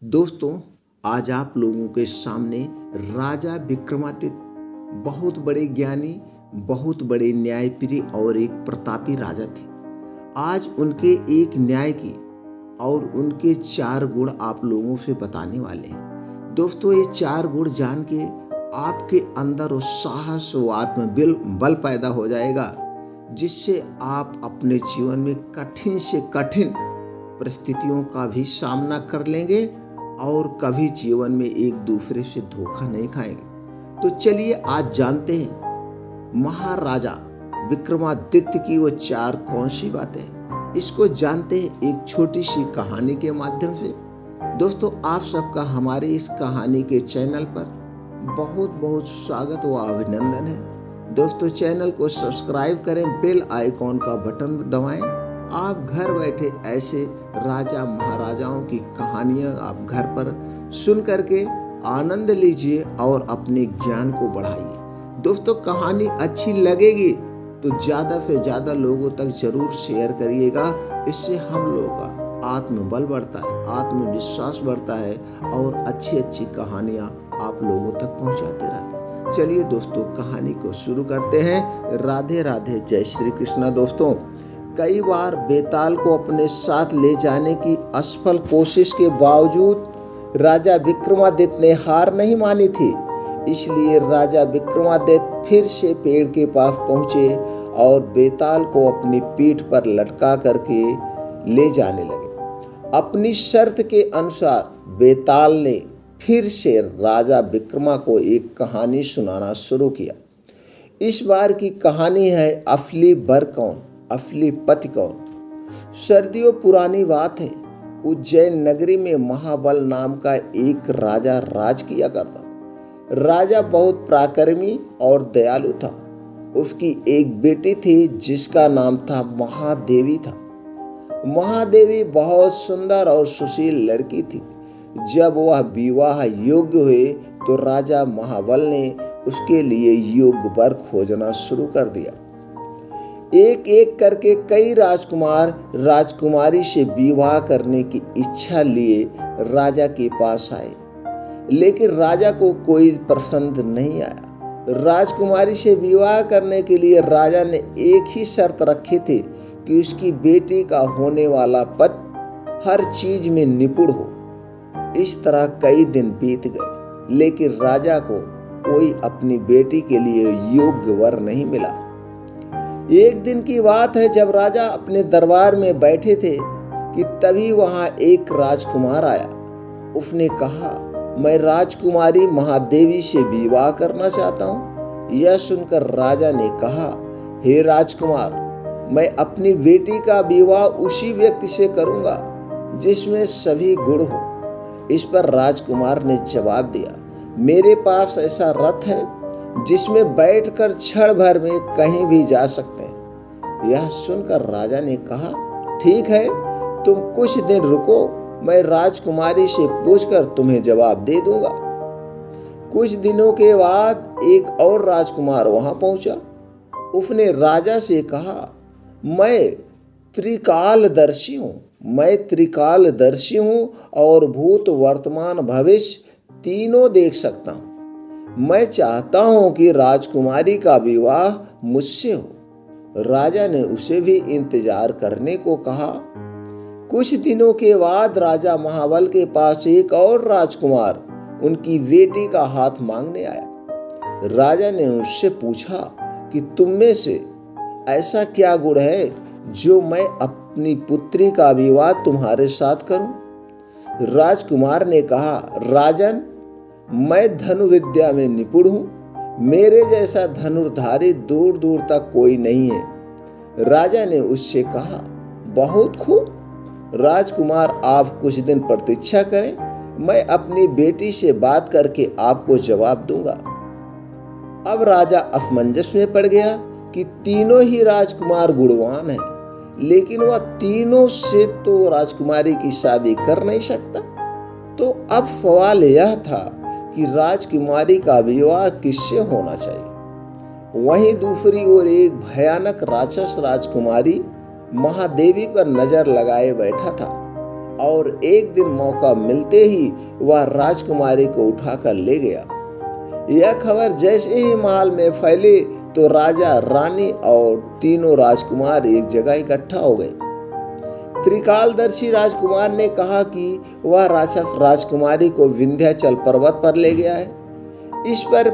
दोस्तों, आज आप लोगों के सामने राजा विक्रमादित्य बहुत बड़े ज्ञानी, बहुत बड़े न्यायप्रिय और एक प्रतापी राजा थे। आज उनके एक न्याय की और उनके 4 गुण आप लोगों से बताने वाले हैं। दोस्तों, ये 4 गुण जान के आपके अंदर वो साहस व आत्मबल बल पैदा हो जाएगा, जिससे आप अपने जीवन में कठिन से कठिन परिस्थितियों का भी सामना कर लेंगे और कभी जीवन में एक दूसरे से धोखा नहीं खाएंगे। तो चलिए आज जानते हैं महाराजा विक्रमादित्य की वो 4 कौन सी बातें हैं। इसको जानते हैं एक छोटी सी कहानी के माध्यम से। दोस्तों, आप सबका हमारे इस कहानी के चैनल पर बहुत बहुत स्वागत व अभिनंदन है। दोस्तों, चैनल को सब्सक्राइब करें, बेल आइकॉन का बटन दबाएं। आप घर बैठे ऐसे राजा महाराजाओं की कहानियां आप घर पर सुन करके आनंद लीजिए और अपने ज्ञान को बढ़ाइए। दोस्तों, कहानी अच्छी लगेगी तो ज़्यादा से ज़्यादा लोगों तक जरूर शेयर करिएगा। इससे हम लोगों का आत्मबल बढ़ता है, आत्मविश्वास बढ़ता है और अच्छी अच्छी कहानियां आप लोगों तक पहुंचाते रहते हैं। चलिए दोस्तों, कहानी को शुरू करते हैं। राधे राधे, जय श्री कृष्णा। दोस्तों, कई बार बेताल को अपने साथ ले जाने की असफल कोशिश के बावजूद राजा विक्रमादित्य ने हार नहीं मानी थी। इसलिए राजा विक्रमादित्य फिर से पेड़ के पास पहुंचे और बेताल को अपनी पीठ पर लटका करके ले जाने लगे। अपनी शर्त के अनुसार बेताल ने फिर से राजा विक्रमा को एक कहानी सुनाना शुरू किया। इस बार की कहानी है असली बर कौन, असली पति कौन। सर्दियों पुरानी बात है। उज्जैन नगरी में महाबल नाम का एक राजा राज किया करता। राजा बहुत पराक्रमी और दयालु था। उसकी एक बेटी थी जिसका नाम था महादेवी था। महादेवी बहुत सुंदर और सुशील लड़की थी। जब वह विवाह योग्य हुए तो राजा महाबल ने उसके लिए योग्य वर खोजना शुरू कर दिया। एक एक करके कई राजकुमार राजकुमारी से विवाह करने की इच्छा लिए राजा के पास आए, लेकिन राजा को कोई पसंद नहीं आया। राजकुमारी से विवाह करने के लिए राजा ने एक ही शर्त रखी थी कि उसकी बेटी का होने वाला पति हर चीज में निपुण हो। इस तरह कई दिन बीत गए, लेकिन राजा को कोई अपनी बेटी के लिए योग्य वर नहीं मिला। एक दिन की बात है, जब राजा अपने दरबार में बैठे थे कि तभी वहां एक राजकुमार आया। उसने कहा, मैं राजकुमारी महादेवी से विवाह करना चाहता हूँ। यह सुनकर राजा ने कहा, हे राजकुमार, मैं अपनी बेटी का विवाह उसी व्यक्ति से करूंगा जिसमें सभी गुण हो। इस पर राजकुमार ने जवाब दिया, मेरे पास ऐसा रथ है जिसमें बैठकर क्षण भर में कहीं भी जा सकते हैं। यह सुनकर राजा ने कहा, ठीक है, तुम कुछ दिन रुको, मैं राजकुमारी से पूछकर तुम्हें जवाब दे दूंगा। कुछ दिनों के बाद एक और राजकुमार वहां पहुंचा। उसने राजा से कहा, मैं त्रिकालदर्शी हूं और भूत वर्तमान भविष्य तीनों देख सकता हूं। मैं चाहता हूं कि राजकुमारी का विवाह मुझसे हो। राजा ने उसे भी इंतजार करने को कहा। कुछ दिनों के बाद राजा महाबल के पास एक और राजकुमार उनकी बेटी का हाथ मांगने आया। राजा ने उससे पूछा कि तुम में से ऐसा क्या गुण है जो मैं अपनी पुत्री का विवाह तुम्हारे साथ करूं। राजकुमार ने कहा, राजन, मैं धनुर्विद्या में निपुण हूं। मेरे जैसा धनुर्धारी दूर दूर तक कोई नहीं है। राजा ने उससे कहा, बहुत खूब राजकुमार, आप कुछ दिन प्रतीक्षा करें, मैं अपनी बेटी से बात करके आपको जवाब दूंगा। अब राजा असमंजस में पड़ गया कि तीनों ही राजकुमार गुणवान हैं, लेकिन वह तीनों से तो राजकुमारी की शादी कर नहीं सकता। तो अब सवाल यह था कि राजकुमारी का विवाह किससे होना चाहिए। वहीं दूसरी ओर एक भयानक राक्षस राजकुमारी महादेवी पर नजर लगाए बैठा था। और एक दिन मौका मिलते ही वह राजकुमारी को उठाकर ले गया। यह खबर जैसे ही महल में फैली तो राजा, रानी और तीनों राजकुमार एक जगह इकट्ठा हो गए। त्रिकालदर्शी राजकुमार ने कहा कि वह राक्षस राजकुमारी को विंध्याचल पर्वत पर ले गया है। इस पर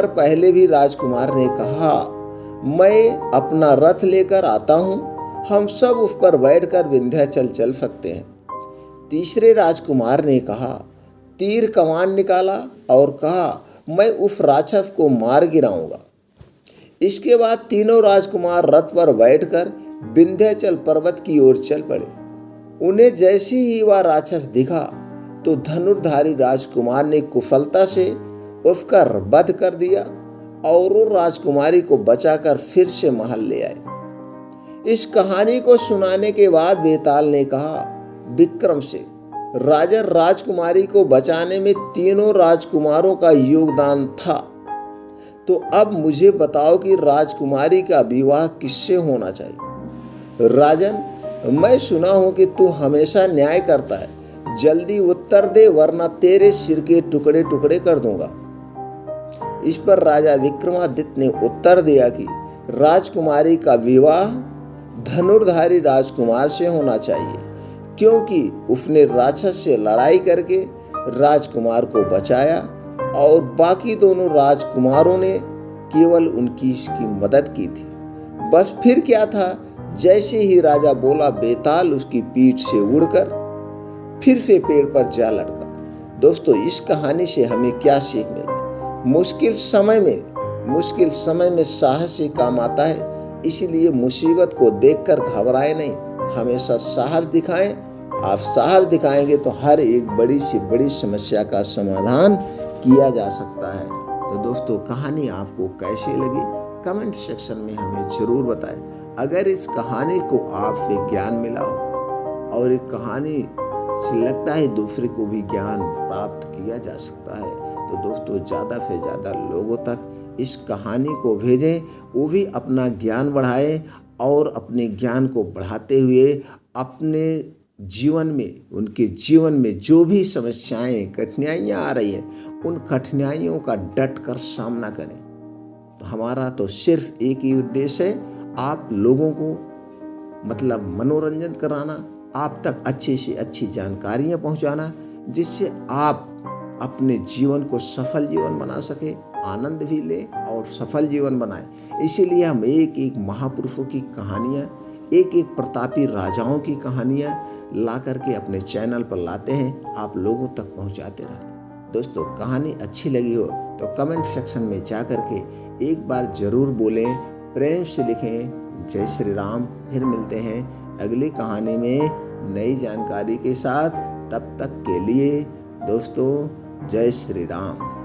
पहले भी राजकुमार ने कहा, मैं अपना रथ लेकर आता हूँ, हम सब उस पर बैठकर विंध्याचल चल सकते हैं। तीसरे राजकुमार ने कहा, तीर कमान निकाला और कहा, मैं उस राक्षस को मार गिराऊंगा। इसके बाद तीनों राजकुमार रथ पर बैठकर विंध्याचल पर्वत की ओर चल पड़े। उन्हें जैसे ही वह राक्षस दिखा तो धनुर्धारी राजकुमार ने कुशलता से उसका वध कर दिया और वो राजकुमारी को बचाकर फिर से महल ले आए। इस कहानी को सुनाने के बाद बेताल ने कहा, विक्रम से राजा राजकुमारी को बचाने में तीनों राजकुमारों का योगदान था। तो अब मुझे बताओ कि राजकुमारी का विवाह किससे होना चाहिए। राजन, मैं सुना हूं कि तू हमेशा न्याय करता है, जल्दी उत्तर दे वरना तेरे सिर के टुकड़े टुकड़े कर दूंगा। इस पर राजा विक्रमादित्य ने उत्तर दिया कि राजकुमारी का विवाह धनुर्धारी राजकुमार से होना चाहिए, क्योंकि उसने राक्षस से लड़ाई करके राजकुमार को बचाया और बाकी दोनों राजकुमारों ने केवल उनकी मदद की थी। बस फिर क्या था, जैसे ही राजा बोला, बेताल उसकी पीठ से उड़कर फिर से पेड़ पर जा लटका। दोस्तों, इस कहानी से हमें क्या सीख मिलती है? मुश्किल समय में साहस से काम आता है। इसलिए मुसीबत को देखकर घबराए नहीं, हमेशा साहस दिखाएं। आप साहस दिखाएंगे तो हर एक बड़ी से बड़ी समस्या का समाधान किया जा सकता है। तो दोस्तों, कहानी आपको कैसी लगी कमेंट सेक्शन में हमें जरूर बताएं। अगर इस कहानी को आपसे ज्ञान मिला हो और एक कहानी से लगता है दूसरे को भी ज्ञान प्राप्त किया जा सकता है, तो दोस्तों ज़्यादा से ज़्यादा लोगों तक इस कहानी को भेजें, वो भी अपना ज्ञान बढ़ाएं और अपने ज्ञान को बढ़ाते हुए अपने जीवन में, उनके जीवन में जो भी समस्याएं, कठिनाइयां आ रही हैं, उन कठिनाइयों का डट कर सामना करें। तो हमारा तो सिर्फ एक ही उद्देश्य है, आप लोगों को मनोरंजन कराना, आप तक अच्छी से अच्छी जानकारियां पहुंचाना, जिससे आप अपने जीवन को सफल जीवन बना सके, आनंद भी लें और सफल जीवन बनाएं। इसीलिए हम एक एक महापुरुषों की कहानियां, एक एक प्रतापी राजाओं की कहानियां ला करके अपने चैनल पर लाते हैं, आप लोगों तक पहुंचाते रहते हैं। दोस्तों, कहानी अच्छी लगी हो तो कमेंट सेक्शन में जा करके एक बार जरूर बोलें, प्रेम से लिखें जय श्री राम। फिर मिलते हैं अगली कहानी में नई जानकारी के साथ। तब तक के लिए दोस्तों, जय श्री राम।